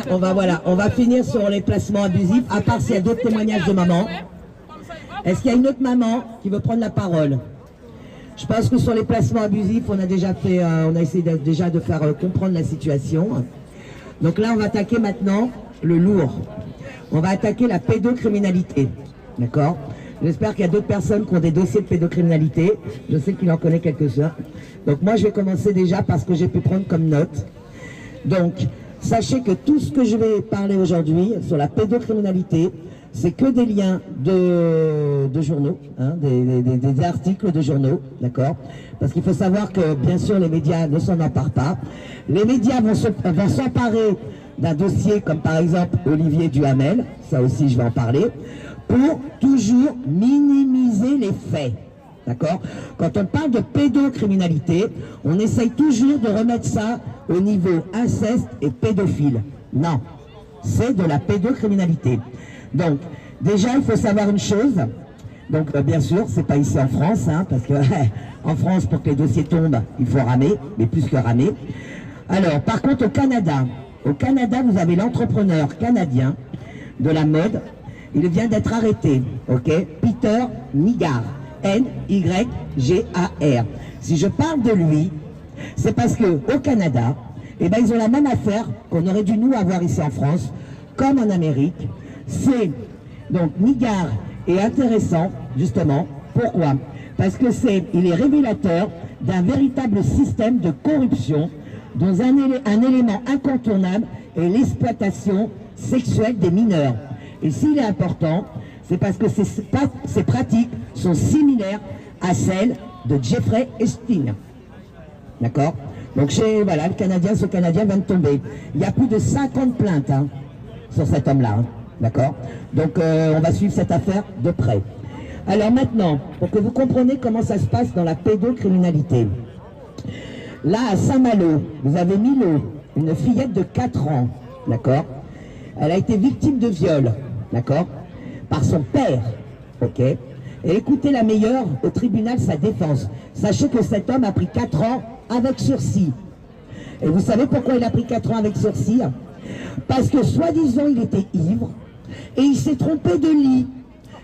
On va finir sur les placements abusifs, à part s'il y a d'autres témoignages de maman. Est-ce qu'il y a une autre maman qui veut prendre la parole? Je pense que sur les placements abusifs, on a déjà fait, on a essayé déjà de faire comprendre la situation. Donc là, on va attaquer maintenant le lourd. On va attaquer la pédocriminalité. D'accord? J'espère qu'il y a d'autres personnes qui ont des dossiers de pédocriminalité. Je sais qu'il en connaît quelques-uns. Donc moi, je vais commencer déjà par ce que j'ai pu prendre comme note. Donc, sachez que tout ce que je vais parler aujourd'hui sur la pédocriminalité, c'est que des liens de journaux, hein, des articles de journaux, d'accord? Parce qu'il faut savoir que, bien sûr, les médias ne s'en emparent pas. Les médias vont s'emparer d'un dossier comme, par exemple, Olivier Duhamel, ça aussi, je vais en parler, pour toujours minimiser les faits, d'accord? Quand on parle de pédocriminalité, on essaye toujours de remettre ça au niveau inceste et pédophile. Non, c'est de la pédocriminalité. Donc, déjà, il faut savoir une chose. Donc, bien sûr, c'est pas ici en France, hein, parce que en France, pour que les dossiers tombent, il faut ramer, mais plus que ramer. Alors, par contre, au Canada, vous avez l'entrepreneur canadien de la mode. Il vient d'être arrêté, ok? Peter Nygard, N-Y-G-A-R. Si je parle de lui, c'est parce que au Canada, eh ben, ils ont la même affaire qu'on aurait dû nous avoir ici en France, comme en Amérique. C'est donc Nygard est intéressant justement. Pourquoi? Parce que il est révélateur d'un véritable système de corruption dont un élément incontournable est l'exploitation sexuelle des mineurs. Et s'il est important, c'est parce que ces pratiques sont similaires à celles de Jeffrey Epstein. D'accord? Donc voilà, ce Canadien vient de tomber. Il y a plus de 50 plaintes hein, sur cet homme-là. Hein. D'accord? Donc on va suivre cette affaire de près. Alors maintenant, pour que vous compreniez comment ça se passe dans la pédocriminalité. Là, à Saint-Malo, vous avez Milo, une fillette de 4 ans. D'accord? Elle a été victime de viol. D'accord? Par son père. Ok? Et écoutez la meilleure au tribunal sa défense. Sachez que cet homme a pris 4 ans avec sursis. Et vous savez pourquoi il a pris 4 ans avec sursis? Parce que soi-disant il était ivre. Et il s'est trompé de lit.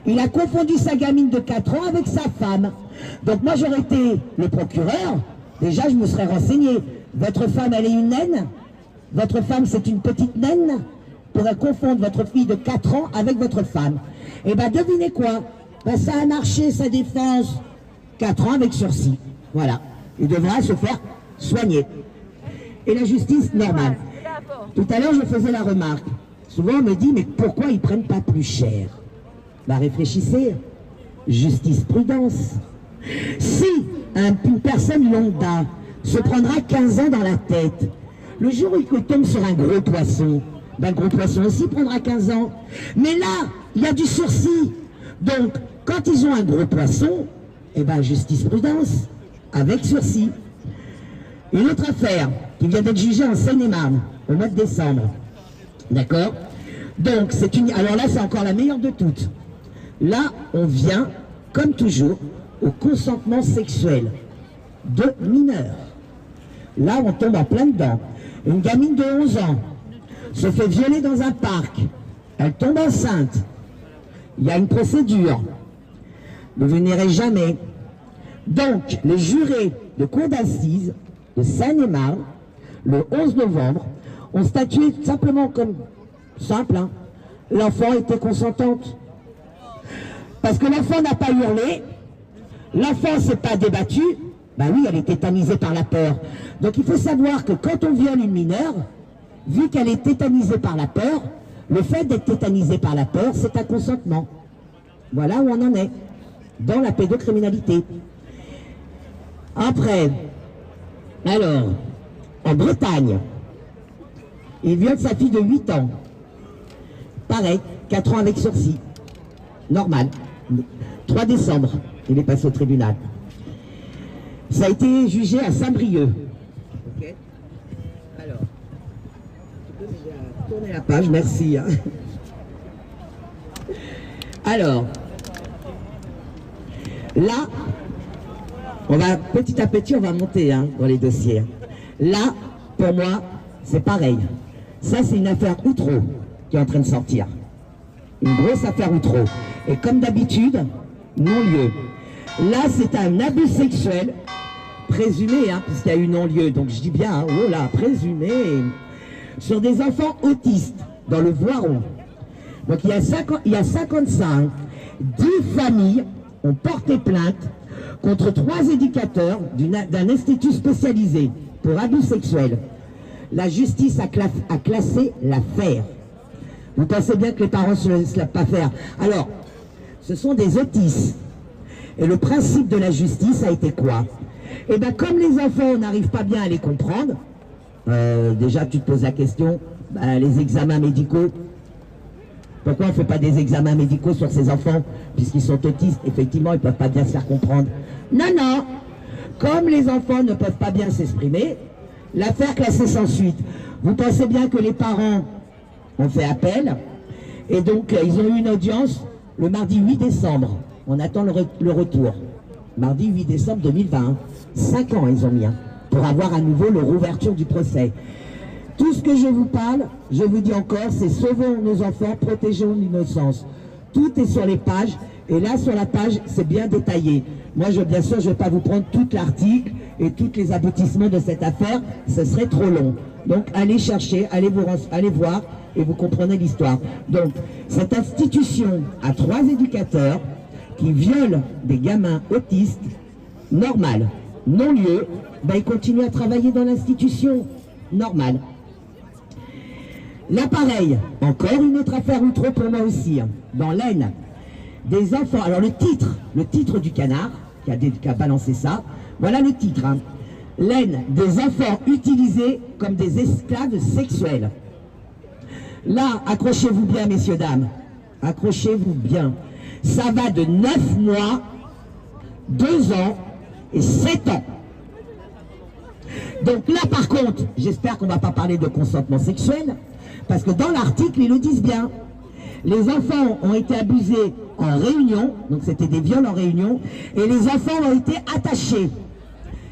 Il a confondu sa gamine de 4 ans avec sa femme. Donc moi j'aurais été le procureur, déjà je me serais renseigné. Votre femme elle est une naine? Votre femme c'est une petite naine? Pourrait confondre votre fille de 4 ans avec votre femme. Et bien devinez quoi? Ben, ça a marché sa défense. 4 ans avec sursis. Voilà. Il devra se faire soigner. Et la justice normale. Tout à l'heure je faisais la remarque. Souvent on me dit, mais pourquoi ils ne prennent pas plus cher? Bah réfléchissez, justice, prudence. Si une personne lambda se prendra 15 ans dans la tête, le jour où il tombe sur un gros poisson, ben le gros poisson aussi prendra 15 ans. Mais là, il y a du sursis. Donc, quand ils ont un gros poisson, eh ben justice, prudence, avec sursis. Une autre affaire qui vient d'être jugée en Seine-et-Marne, au mois de décembre. D'accord? Donc, alors là, c'est encore la meilleure de toutes. Là, on vient, comme toujours, au consentement sexuel de mineurs. Là, on tombe en plein dedans. Une gamine de 11 ans se fait violer dans un parc. Elle tombe enceinte. Il y a une procédure. Vous n'irez jamais. Donc, les jurés de cour d'assises de Seine-et-Marne, le 11 novembre, ont statué simplement comme simple, hein, l'enfant était consentante. Parce que l'enfant n'a pas hurlé, l'enfant ne s'est pas débattu, ben oui, elle est tétanisée par la peur. Donc il faut savoir que quand on viole une mineure, vu qu'elle est tétanisée par la peur, le fait d'être tétanisée par la peur, c'est un consentement. Voilà où on en est, dans la pédocriminalité. Après, alors, en Bretagne, il viole sa fille de 8 ans. Pareil, 4 ans avec sursis. Normal. 3 décembre, il est passé au tribunal. Ça a été jugé à Saint-Brieuc. Ok. Alors, tu peux déjà tourner la page, merci. Hein. Alors, là, on va petit à petit, on va monter hein, dans les dossiers. Là, pour moi, c'est pareil. Ça, c'est une affaire Outreau qui est en train de sortir. Une grosse affaire Outreau. Et comme d'habitude, non-lieu. Là, c'est un abus sexuel, présumé, hein, puisqu'il y a eu non-lieu. Donc je dis bien, hein, oh là, présumé, sur des enfants autistes, dans le Voiron. Donc il y a 55, 10 familles ont porté plainte contre 3 éducateurs d'un institut spécialisé pour abus sexuels. La justice a classé l'affaire. Vous pensez bien que les parents ne se laissent pas faire. Alors, ce sont des autistes. Et le principe de la justice a été quoi? Eh bien, comme les enfants, on n'arrive pas bien à les comprendre, déjà tu te poses la question, les examens médicaux, pourquoi on ne fait pas des examens médicaux sur ces enfants? Puisqu'ils sont autistes, effectivement, ils ne peuvent pas bien se faire comprendre. Non, non, comme les enfants ne peuvent pas bien s'exprimer, l'affaire classée sans suite. Vous pensez bien que les parents ont fait appel, et donc ils ont eu une audience le mardi 8 décembre. On attend le retour. Mardi 8 décembre 2020. 5 ans ils ont mis, hein, pour avoir à nouveau la rouverture du procès. Tout ce que je vous parle, je vous dis encore, c'est sauvons nos enfants, protégeons l'innocence. Tout est sur les pages, et là sur la page, c'est bien détaillé. Moi, bien sûr, je ne vais pas vous prendre tout l'article et tous les aboutissements de cette affaire, ce serait trop long. Donc, allez chercher, allez voir, et vous comprenez l'histoire. Donc, cette institution a 3 éducateurs qui violent des gamins autistes, normal, non-lieu, ils continuent à travailler dans l'institution, normal. Là, pareil, encore une autre affaire Outreau pour moi aussi, hein, dans l'Aisne, des enfants. Alors le titre du Canard, qui a balancé ça, voilà le titre, hein. L'Aisne, des enfants utilisés comme des esclaves sexuels. Là, accrochez-vous bien, messieurs, dames, accrochez-vous bien. Ça va de 9 mois, 2 ans et 7 ans. Donc là, par contre, j'espère qu'on ne va pas parler de consentement sexuel, parce que dans l'article, ils le disent bien. Les enfants ont été abusés en réunion, donc c'était des viols en réunion, et les enfants ont été attachés.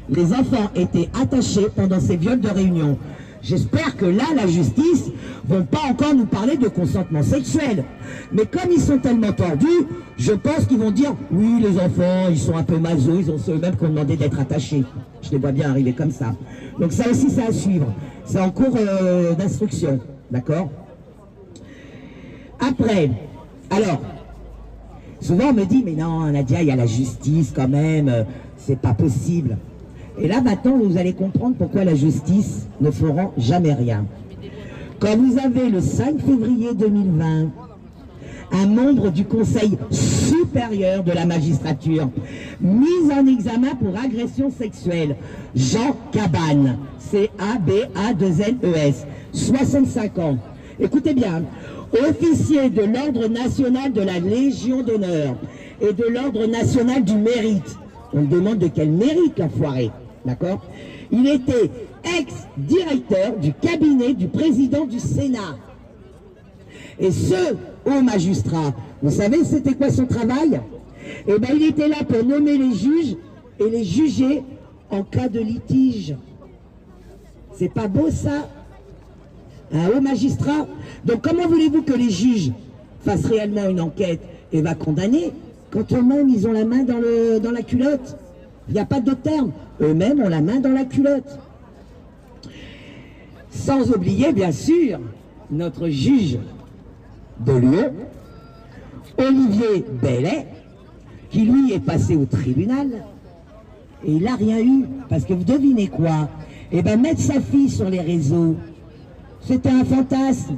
Les enfants étaient attachés pendant ces viols de réunion. J'espère que là, la justice ne va pas encore nous parler de consentement sexuel. Mais comme ils sont tellement tordus, je pense qu'ils vont dire « Oui, les enfants, ils sont un peu maso, ils ont ceux eux-mêmes qui ont demandé d'être attachés. » Je les vois bien arriver comme ça. Donc ça aussi, c'est à suivre. C'est en cours d'instruction. D'accord? Après, alors, souvent on me dit « Mais non, Nadia, il y a la justice quand même, c'est pas possible. » Et là, maintenant, vous allez comprendre pourquoi la justice ne fera jamais rien. Quand vous avez le 5 février 2020, un membre du Conseil supérieur de la magistrature mis en examen pour agression sexuelle, Jean Cabane, C-A-B-A-2-N-E-S, 65 ans. Écoutez bien, officier de l'Ordre national de la Légion d'honneur et de l'Ordre national du mérite. On me demande de quel mérite, l'enfoiré. D'accord? Il était ex-directeur du cabinet du président du Sénat. Et ce haut magistrat, vous savez c'était quoi son travail? Eh bien, il était là pour nommer les juges et les juger en cas de litige. C'est pas beau ça? Un haut magistrat. Donc comment voulez-vous que les juges fassent réellement une enquête et va condamner quand eux-mêmes ils ont la main dans la culotte? Il n'y a pas d'autre terme. Eux-mêmes ont la main dans la culotte. Sans oublier, bien sûr, notre juge de Lyon, Olivier Bellet, qui lui est passé au tribunal, et il n'a rien eu. Parce que vous devinez quoi? Eh bien, mettre sa fille sur les réseaux, c'était un fantasme.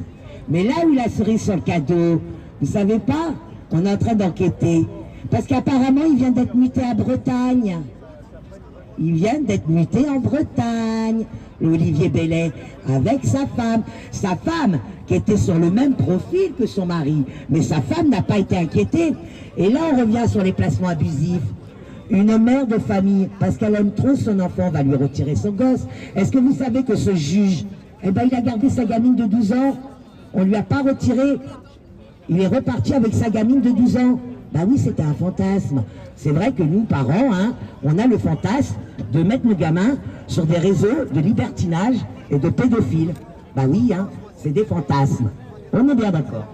Mais là où la cerise sur le cadeau, vous savez pas? On est en train d'enquêter. Parce qu'apparemment, il vient d'être muté à Bretagne. Il vient d'être muté en Bretagne, Olivier Bellet, avec sa femme. Sa femme qui était sur le même profil que son mari. Mais sa femme n'a pas été inquiétée. Et là, on revient sur les placements abusifs. Une mère de famille, parce qu'elle aime trop son enfant, va lui retirer son gosse. Est-ce que vous savez que ce juge, eh ben, il a gardé sa gamine de 12 ans. On ne lui a pas retiré. Il est reparti avec sa gamine de 12 ans. Bah oui, c'était un fantasme. C'est vrai que nous, parents, hein, on a le fantasme de mettre nos gamins sur des réseaux de libertinage et de pédophiles. Bah oui, hein, c'est des fantasmes. On est bien d'accord.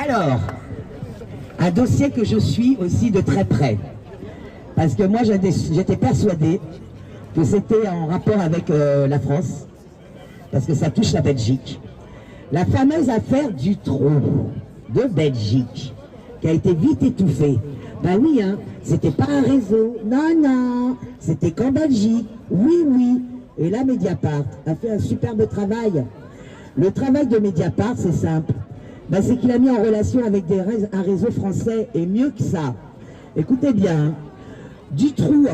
Alors, un dossier que je suis aussi de très près. Parce que moi, j'étais persuadé que c'était en rapport avec la France. Parce que ça touche la Belgique. La fameuse affaire Dutroux de Belgique, qui a été vite étouffée. Ben oui, hein, c'était pas un réseau. Non, non, c'était qu'en Belgique. Oui, oui. Et là, Mediapart a fait un superbe travail. Le travail de Mediapart, c'est simple. Ben, c'est qu'il a mis en relation avec un réseau français. Et mieux que ça, écoutez bien, hein, Dutroux,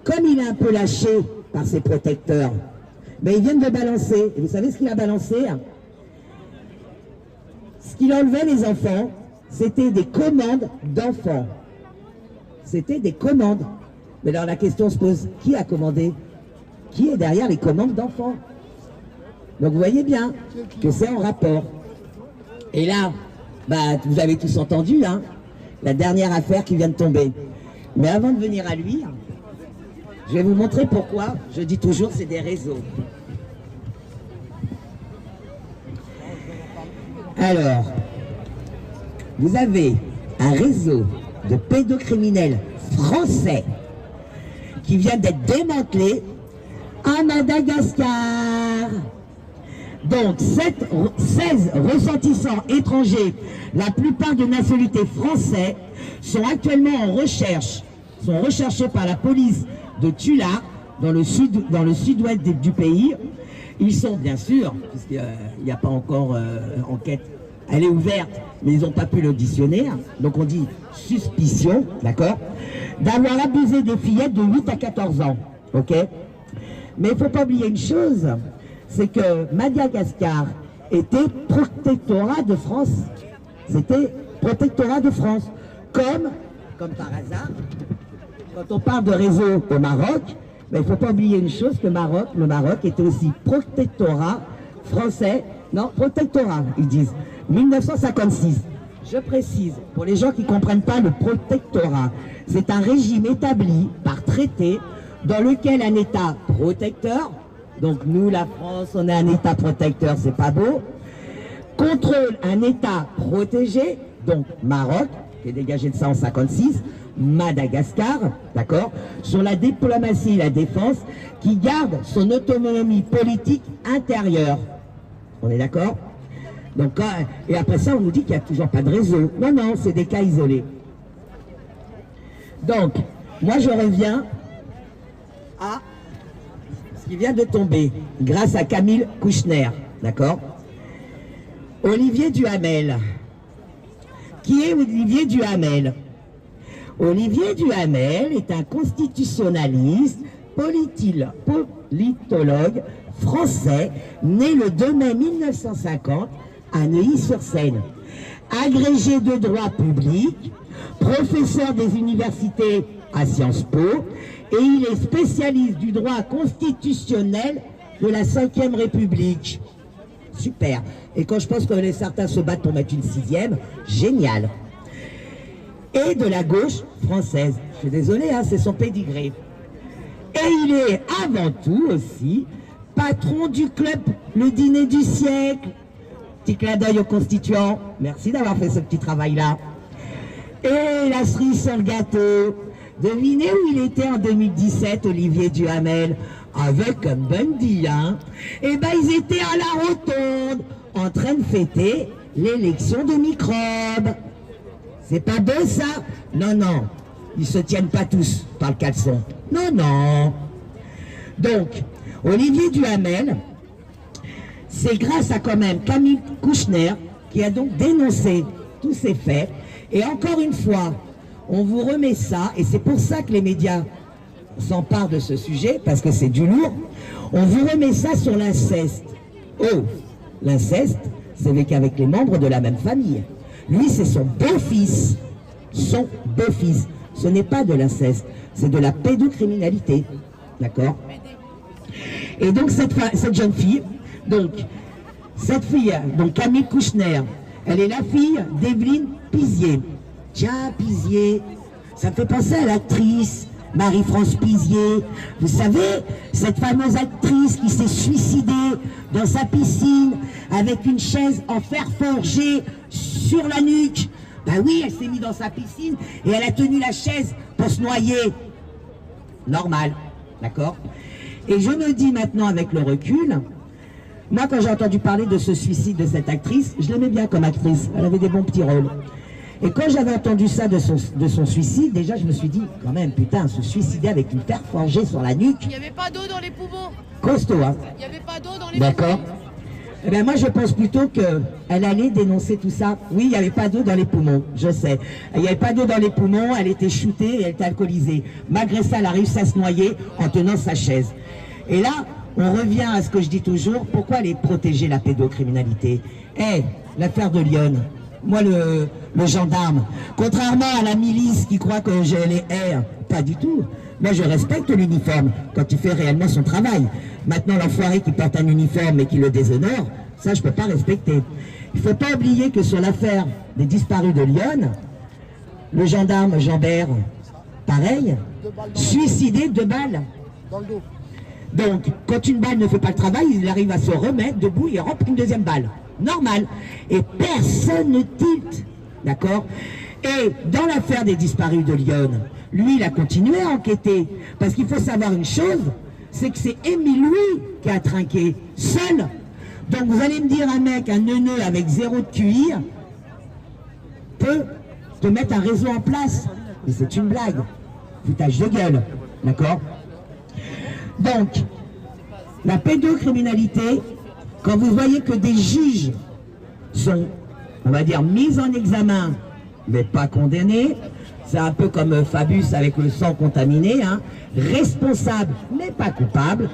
comme il est un peu lâché par ses protecteurs, ben, ils viennent de balancer. Et vous savez ce qu'il a balancé? Ce qu'il enlevait les enfants, c'était des commandes d'enfants. C'était des commandes. Mais alors la question se pose, qui a commandé? Qui est derrière les commandes d'enfants? Donc vous voyez bien que c'est en rapport. Et là, bah, vous avez tous entendu, hein, la dernière affaire qui vient de tomber. Mais avant de venir à lui, je vais vous montrer pourquoi je dis toujours c'est des réseaux. Alors, vous avez un réseau de pédocriminels français qui vient d'être démantelé à Madagascar. Donc, 16 ressortissants étrangers, la plupart de nationalité française, sont actuellement en recherche, sont recherchés par la police de Tula, dans le sud-ouest du pays. Ils sont, bien sûr, puisqu'il n'y a pas encore enquête, elle est ouverte, mais ils n'ont pas pu l'auditionner, donc on dit suspicion, d'accord, d'avoir abusé des fillettes de 8 à 14 ans, ok. Mais il ne faut pas oublier une chose, c'est que Madagascar était protectorat de France. C'était protectorat de France. Comme par hasard, quand on parle de réseau au Maroc, mais il ne faut pas oublier une chose, que le Maroc était aussi protectorat français, non, protectorat, ils disent, 1956. Je précise, pour les gens qui ne comprennent pas le protectorat, c'est un régime établi par traité dans lequel un État protecteur, donc nous, la France, on est un État protecteur, c'est pas beau, contrôle un État protégé, donc Maroc, qui est dégagé de ça en 56, Madagascar, d'accord, sur la diplomatie et la défense, qui garde son autonomie politique intérieure. On est d'accord? Donc, et après ça, on nous dit qu'il n'y a toujours pas de réseau. Non, non, c'est des cas isolés. Donc, moi, je reviens à ce qui vient de tomber, grâce à Camille Kouchner, d'accord? Olivier Duhamel. Qui est Olivier Duhamel? Olivier Duhamel est un constitutionnaliste, politologue français, né le 2 mai 1950 à Neuilly-sur-Seine. Agrégé de droit public, professeur des universités à Sciences Po, et il est spécialiste du droit constitutionnel de la Ve République. Super. Et quand je pense que certains se battent pour mettre une 6e, génial. Et de la gauche française. Je suis désolé, hein, c'est son pédigré. Et il est avant tout aussi patron du club Le Dîner du Siècle. Petit clin d'œil aux constituants. Merci d'avoir fait ce petit travail-là. Et la cerise sur le gâteau. Devinez où il était en 2017, Olivier Duhamel? Avec Bundy, hein. Eh ben, ils étaient à la Rotonde, en train de fêter l'élection de microbes. C'est pas beau, ça? Non, non. Ils se tiennent pas tous par le caleçon. Non, non. Donc, Olivier Duhamel, c'est grâce à quand même Camille Kouchner qui a donc dénoncé tous ces faits. Et encore une fois, on vous remet ça, et c'est pour ça que les médias s'emparent de ce sujet, parce que c'est du lourd. On vous remet ça sur l'inceste. Oh, l'inceste, c'est qu'avec les membres de la même famille. Lui, c'est son beau-fils. Son beau-fils. Ce n'est pas de l'inceste, c'est de la pédocriminalité. D'accord? Et donc, cette jeune fille, donc Camille Kouchner, elle est la fille d'Evelyne Pizier. Tiens, Pizier, ça me fait penser à l'actrice Marie-France Pizier, vous savez, cette fameuse actrice qui s'est suicidée dans sa piscine avec une chaise en fer forgé sur la nuque. Ben oui, elle s'est mise dans sa piscine et elle a tenu la chaise pour se noyer. Normal, d'accord? Et je me dis maintenant avec le recul, moi quand j'ai entendu parler de ce suicide de cette actrice, je l'aimais bien comme actrice, elle avait des bons petits rôles. Et quand j'avais entendu ça de son suicide, déjà je me suis dit, quand même, putain, se suicider avec une fer forgée sur la nuque. Il n'y avait pas d'eau dans les poumons. Costaud, hein? Il n'y avait pas d'eau dans les D'accord. poumons. Eh bien moi je pense plutôt qu'elle allait dénoncer tout ça. Oui, il n'y avait pas d'eau dans les poumons, je sais. Il n'y avait pas d'eau dans les poumons, elle était shootée et elle était alcoolisée. Malgré ça, elle a réussi à se noyer en tenant sa chaise. Et là, on revient à ce que je dis toujours, pourquoi aller protéger la pédocriminalité? L'affaire de Lyon, moi le gendarme, contrairement à la milice qui croit que je les hais, pas du tout. Moi je respecte l'uniforme quand il fait réellement son travail. Maintenant l'enfoiré qui porte un uniforme et qui le déshonore, ça je peux pas respecter. Il faut pas oublier que sur l'affaire des disparus de Lyon, le gendarme Jean-Bert, pareil, suicidé 2 balles. Dans le dos. Donc, quand une balle ne fait pas le travail, il arrive à se remettre debout et remplir une 2e balle. Normal. Et personne ne tilte. D'accord? Et dans l'affaire des disparus de Lyon, lui, il a continué à enquêter. Parce qu'il faut savoir une chose, c'est que c'est Émile Louis qui a trinqué, seul. Donc vous allez me dire un mec, un neuneu avec 0 de QI, peut te mettre un réseau en place. Mais c'est une blague. Foutage de gueule. D'accord? Donc, la pédocriminalité, quand vous voyez que des juges sont, on va dire, mis en examen, mais pas condamnés, c'est un peu comme Fabius avec le sang contaminé, hein, responsable, mais pas coupable,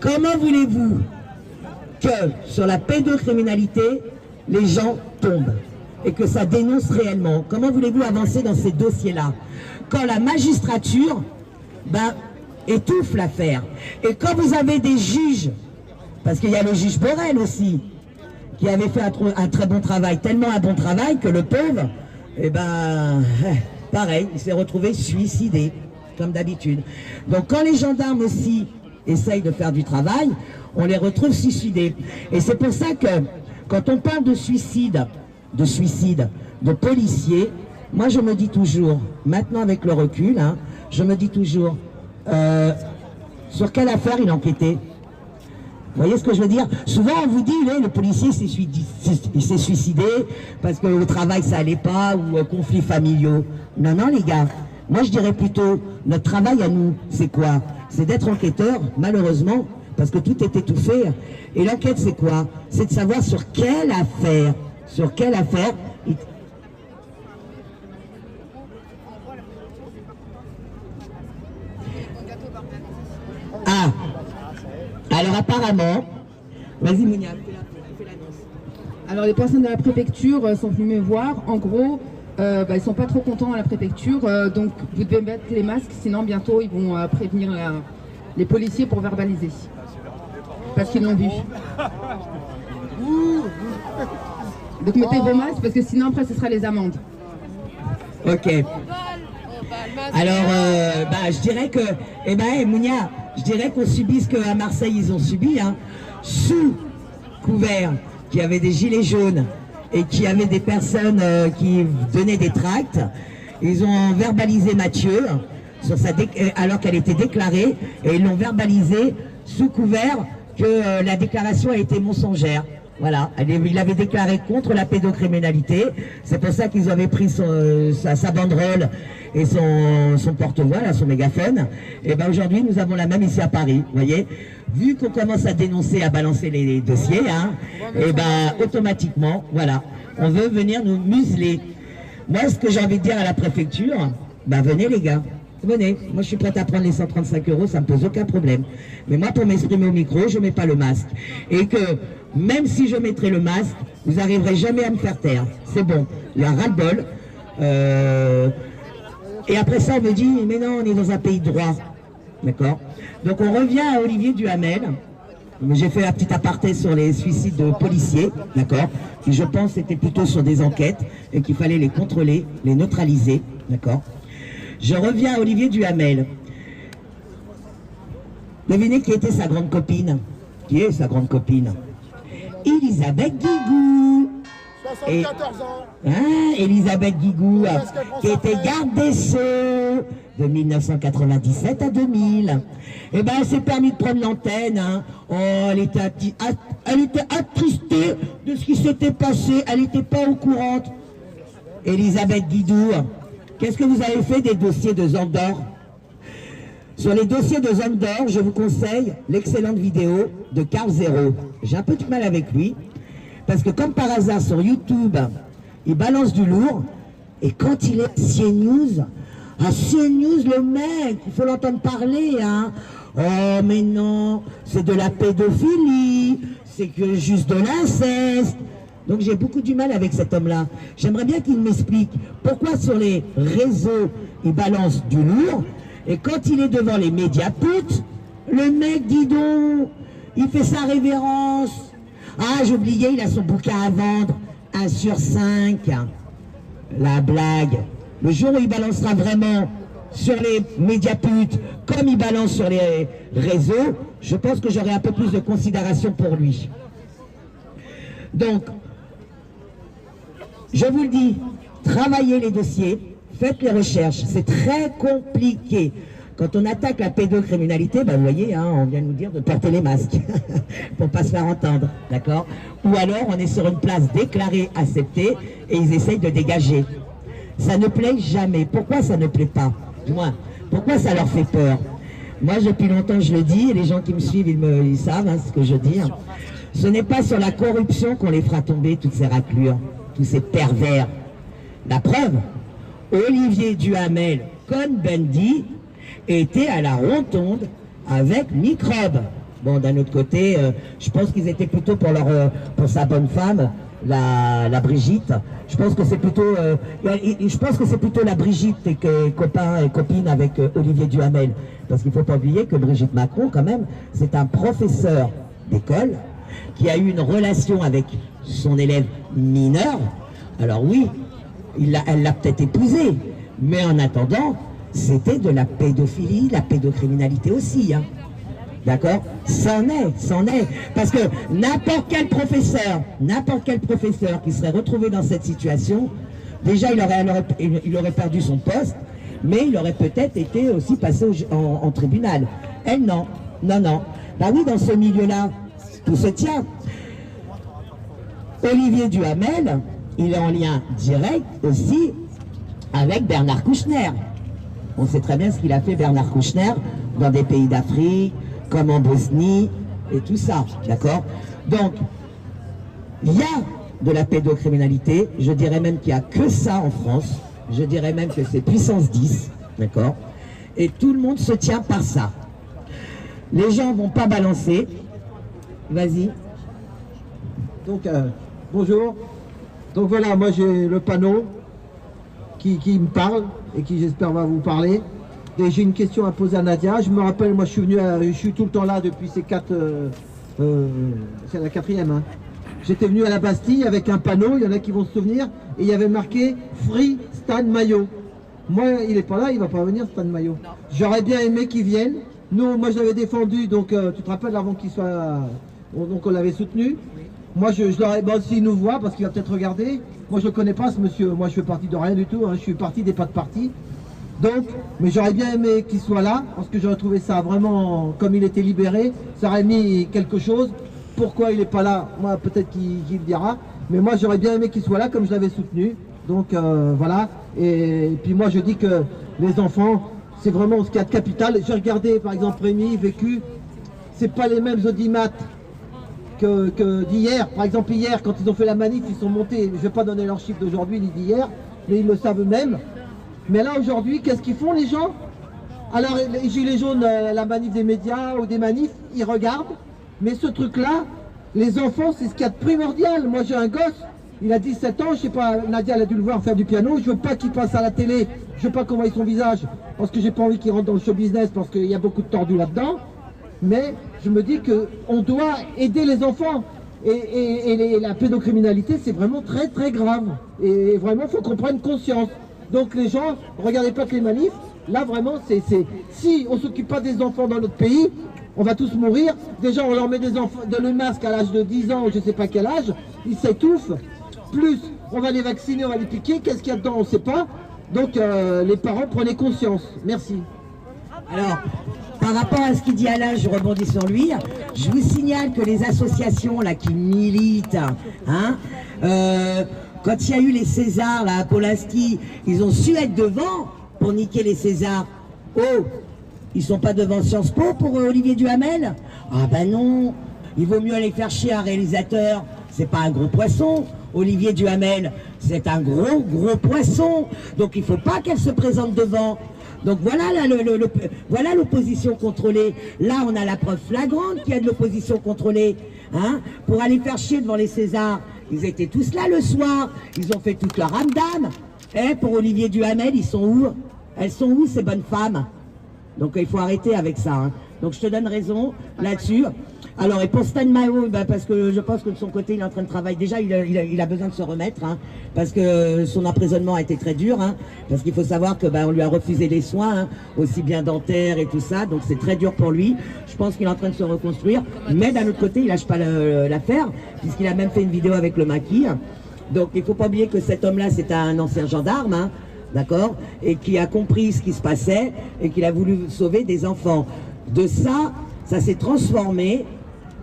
comment voulez-vous que sur la pédocriminalité, les gens tombent et que ça dénonce réellement? Comment voulez-vous avancer dans ces dossiers-là quand la magistrature, étouffe l'affaire? Et quand vous avez des juges, parce qu'il y a le juge Borel aussi, qui avait fait un très bon travail, tellement un bon travail que le pauvre, pareil, il s'est retrouvé suicidé, comme d'habitude. Donc quand les gendarmes aussi essayent de faire du travail, on les retrouve suicidés. Et c'est pour ça que, quand on parle de suicide, de policiers, moi je me dis toujours, maintenant avec le recul, hein, je me dis toujours, sur quelle affaire il enquêtait? Vous voyez ce que je veux dire? Souvent on vous dit, le policier il s'est suicidé parce qu'au travail ça allait pas, ou conflits familiaux. Non, non les gars, moi je dirais plutôt, notre travail à nous, c'est quoi? C'est d'être enquêteur, malheureusement, parce que tout est étouffé. Et l'enquête c'est quoi? C'est de savoir sur quelle affaire, Ah, alors apparemment, vas-y Mounia, fais l'annonce. Alors les personnes de la préfecture sont venues me voir. En gros, ils sont pas trop contents à la préfecture, donc vous devez mettre les masques, sinon bientôt ils vont prévenir les policiers pour verbaliser. Parce qu'ils l'ont vu. Donc mettez vos masques parce que sinon après ce sera les amendes. Ok. Alors, je dirais que, Mounia, je dirais qu'on subit ce qu'à Marseille ils ont subi, hein, sous couvert qu'il y avait des gilets jaunes et qu'il y avait des personnes qui donnaient des tracts. Ils ont verbalisé Mathieu sur alors qu'elle était déclarée, et ils l'ont verbalisé sous couvert que la déclaration a été mensongère. Voilà, il avait déclaré contre la pédocriminalité, c'est pour ça qu'ils avaient pris sa banderole et son porte-voix, son mégaphone. Et aujourd'hui nous avons la même ici à Paris, vous voyez. Vu qu'on commence à dénoncer, à balancer les dossiers, hein, automatiquement, voilà, on veut venir nous museler. Moi ce que j'ai envie de dire à la préfecture, venez les gars. Venez, moi je suis prête à prendre les 135 €, ça me pose aucun problème. Mais moi pour m'exprimer au micro, je mets pas le masque. Et que même si je mettrais le masque, vous n'arriverez jamais à me faire taire. C'est bon, il y a ras-le-bol. Et après ça on me dit, mais non, on est dans un pays de droit. D'accord? Donc on revient à Olivier Duhamel. J'ai fait un petit aparté sur les suicides de policiers, d'accord, qui je pense étaient plutôt sur des enquêtes et qu'il fallait les contrôler, les neutraliser, d'accord. Je reviens à Olivier Duhamel. Devinez qui était sa grande copine? Qui est sa grande copine? Elisabeth Guigou. 74 ans. Elisabeth Guigou, Qu'est-ce qu'elle prend qui ça était après garde des Sceaux de 1997 à 2000. Eh ben, elle s'est permis de prendre l'antenne. Hein. Oh, elle était attristée de ce qui s'était passé. Elle n'était pas au courant. Elisabeth Guigou, qu'est-ce que vous avez fait des dossiers de Zandor? Sur les dossiers de Zandor, je vous conseille l'excellente vidéo de Carl Zero. J'ai un peu de mal avec lui, parce que comme par hasard sur YouTube, il balance du lourd, et quand il est à CNews, le mec, il faut l'entendre parler, hein. Oh mais non, c'est de la pédophilie, c'est que juste de l'inceste. Donc j'ai beaucoup du mal avec cet homme-là. J'aimerais bien qu'il m'explique pourquoi sur les réseaux, il balance du lourd, et quand il est devant les médias putes, le mec, dis donc, il fait sa révérence. Ah, j'ai oublié, il a son bouquin à vendre, 1 sur 5. La blague. Le jour où il balancera vraiment sur les médias putes, comme il balance sur les réseaux, je pense que j'aurai un peu plus de considération pour lui. Donc, je vous le dis, travaillez les dossiers, faites les recherches, c'est très compliqué. Quand on attaque la pédocriminalité, ben vous voyez, hein, on vient nous dire de porter les masques pour pas se faire entendre, d'accord? Ou alors on est sur une place déclarée, acceptée, et ils essayent de dégager. Ça ne plaît jamais. Pourquoi ça ne plaît pas? Du moins, pourquoi ça leur fait peur? Moi, depuis longtemps, je le dis, et les gens qui me suivent, ils savent hein, ce que je dis. Hein. Ce n'est pas sur la corruption qu'on les fera tomber, toutes ces raclures, tous ces pervers. La preuve, Olivier Duhamel, Cohn-Bendit, était à la Rotonde avec Microbe. Bon, d'un autre côté, je pense qu'ils étaient plutôt pour sa bonne femme, la Brigitte. Je pense que c'est plutôt, la Brigitte et que copain et copine avec Olivier Duhamel. Parce qu'il ne faut pas oublier que Brigitte Macron, quand même, c'est un professeur d'école qui a eu une relation avec son élève mineur. Alors oui, elle l'a peut-être épousé, mais en attendant, c'était de la pédophilie, la pédocriminalité aussi, hein. D'accord? C'en est. Parce que n'importe quel professeur qui serait retrouvé dans cette situation, déjà il aurait perdu son poste, mais il aurait peut-être été aussi passé en tribunal. Elle, non. Bah oui, dans ce milieu-là, tout se tient. Olivier Duhamel, il est en lien direct aussi avec Bernard Kouchner. On sait très bien ce qu'il a fait Bernard Kouchner dans des pays d'Afrique, comme en Bosnie et tout ça, d'accord? Donc, il y a de la pédocriminalité, je dirais même qu'il n'y a que ça en France, je dirais même que c'est puissance 10, d'accord? Et tout le monde se tient par ça. Les gens vont pas balancer. Vas-y. Donc, bonjour. Donc voilà, moi j'ai le panneau qui me parle et qui j'espère va vous parler. Et j'ai une question à poser à Nadia. Je me rappelle, moi je suis tout le temps là depuis ces 4... c'est la 4e. Hein. J'étais venu à la Bastille avec un panneau, il y en a qui vont se souvenir, et il y avait marqué Free Stan Mayo. Moi, il n'est pas là, il va pas venir Stan Mayo. J'aurais bien aimé qu'il vienne. Nous, moi je l'avais défendu, donc tu te rappelles avant qu'il soit... donc on l'avait soutenu. Moi je l'aurais... Bon, s'il nous voit, parce qu'il va peut-être regarder. Moi je ne connais pas ce monsieur, moi je fais partie de rien du tout, hein. Je suis parti des pas de parti. Donc, mais j'aurais bien aimé qu'il soit là, parce que j'aurais trouvé ça vraiment, comme il était libéré, ça aurait mis quelque chose. Pourquoi il n'est pas là, moi peut-être qu'il le dira, mais moi j'aurais bien aimé qu'il soit là, comme je l'avais soutenu. Donc voilà, et puis moi je dis que les enfants, c'est vraiment ce qu'il y a de capital. J'ai regardé par exemple Rémi, Vécu, c'est pas les mêmes audimates que d'hier. Par exemple hier, quand ils ont fait la manif, ils sont montés, je ne vais pas donner leurs chiffres d'aujourd'hui ni d'hier, mais ils le savent eux-mêmes. Mais là aujourd'hui, qu'est-ce qu'ils font les gens? Alors les gilets jaunes, la manif des médias ou des manifs, ils regardent. Mais ce truc-là, les enfants, c'est ce qu'il y a de primordial. Moi j'ai un gosse, il a 17 ans, je sais pas, Nadia elle a dû le voir faire du piano. Je veux pas qu'il passe à la télé, je veux pas qu'on voie son visage, parce que j'ai pas envie qu'il rentre dans le show business, parce qu'il y a beaucoup de tordus là-dedans. Mais je me dis qu'on doit aider les enfants. Et la pédocriminalité, c'est vraiment très très grave. Et vraiment, il faut qu'on prenne conscience. Donc les gens, regardez pas que les manifs, là vraiment, si on ne s'occupe pas des enfants dans notre pays, on va tous mourir. Déjà, on leur met des enfants, le masque à l'âge de 10 ans ou je sais pas quel âge, ils s'étouffent. Plus, on va les vacciner, on va les piquer. Qu'est-ce qu'il y a dedans, on ne sait pas. Donc, les parents, prenez conscience. Merci. Alors, par rapport à ce qu'il dit Alain, je rebondis sur lui. Je vous signale que les associations là qui militent, hein, quand il y a eu les Césars là, à Polanski, ils ont su être devant pour niquer les Césars. Oh, ils sont pas devant Sciences Po pour Olivier Duhamel? Ah ben non, il vaut mieux aller faire chier un réalisateur. C'est pas un gros poisson. Olivier Duhamel, c'est un gros poisson. Donc il faut pas qu'elle se présente devant. Donc voilà là, voilà l'opposition contrôlée. Là, on a la preuve flagrante qu'il y a de l'opposition contrôlée. Hein, pour aller faire chier devant les Césars. Ils étaient tous là le soir. Ils ont fait toute leur âme d'âme. Eh, pour Olivier Duhamel, ils sont où? Elles sont où ces bonnes femmes? Donc il faut arrêter avec ça. Hein. Donc je te donne raison là-dessus. Alors, et pour Stan Mayo, bah, parce que je pense que de son côté, il est en train de travailler. Déjà, il a besoin de se remettre, hein, parce que son emprisonnement a été très dur. Hein, parce qu'il faut savoir que bah, on lui a refusé les soins, hein, aussi bien dentaires et tout ça. Donc c'est très dur pour lui. Je pense qu'il est en train de se reconstruire. Mais d'un autre côté, il lâche pas l'affaire, puisqu'il a même fait une vidéo avec le maquis. Donc il faut pas oublier que cet homme-là, c'est un ancien gendarme. Hein, d'accord, et qui a compris ce qui se passait et qu'il a voulu sauver des enfants. De ça, ça s'est transformé.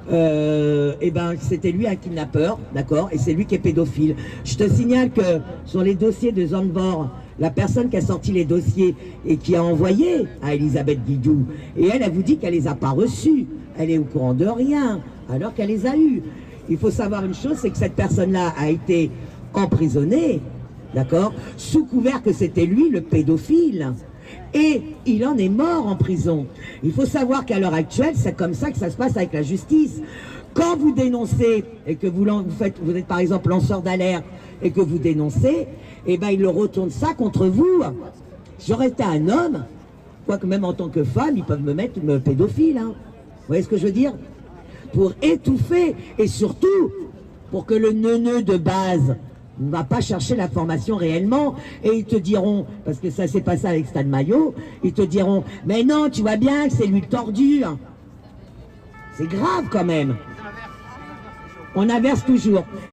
Et ben c'était lui un kidnappeur, d'accord, et c'est lui qui est pédophile. Je te signale que sur les dossiers de Zandvoort, la personne qui a sorti les dossiers et qui a envoyé à Elisabeth Guidou, et elle vous dit qu'elle les a pas reçus, elle est au courant de rien, alors qu'elle les a eus. Il faut savoir une chose, c'est que cette personne-là a été emprisonnée, d'accord, sous couvert que c'était lui le pédophile. Et il en est mort en prison. Il faut savoir qu'à l'heure actuelle, c'est comme ça que ça se passe avec la justice. Quand vous dénoncez et que vous êtes par exemple lanceur d'alerte et que vous dénoncez, eh ben il le retourne ça contre vous. J'aurais été un homme, quoique même en tant que femme, ils peuvent me mettre pédophile. Hein. Vous voyez ce que je veux dire? Pour étouffer et surtout pour que le neuneu de base ne va pas chercher l'information réellement, et ils te diront, parce que ça s'est passé avec Stan Mayo, ils te diront, mais non, tu vois bien que c'est lui le tordu. C'est grave quand même. On inverse toujours.